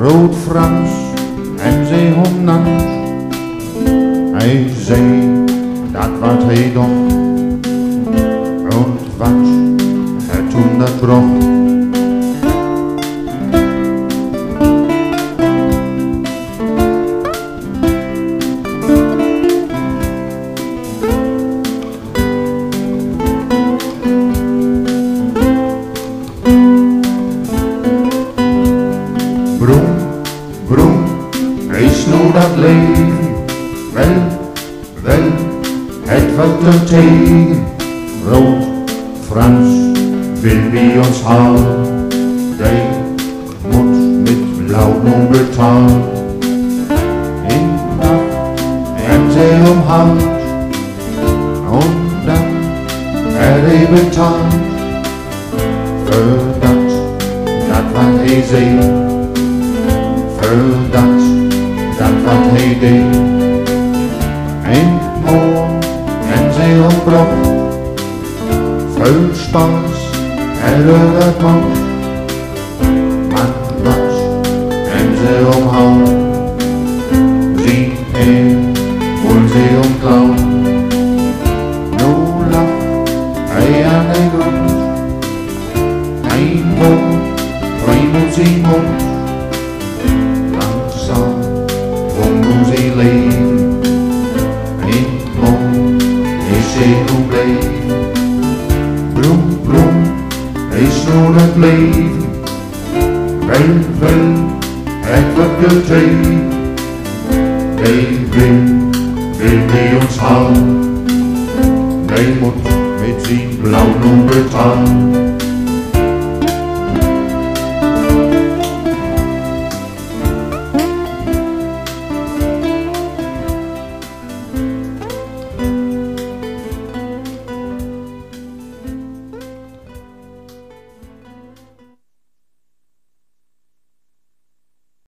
Rood Frans en ze omnant. Hij zei dat wat hij dacht. En wat hij toen dat bracht. Broem, broem, is nou dat leven, wel, het wat er tegen. Rood Frans wil wie ons halen, die moet met blauw nu betalen. In nacht en ze omhoudt, en dan hij betaalt. Voor dat wat hij zei. Voor dat wat hij deed. En morgen en zij ontbrak. Veel spaas en dat mocht. Maar was en zij omhoud. Zie wil zij omklauwen. Nu lacht hij aan de grond. Hij moet zijn mond. Hoe ze leven, in morgen is ze nu bleef. Bloem, bloem, is nu dat leven, wel, het wordt de tijd. Hij wil die ons houden, hij moet met zijn blauw nu betalen.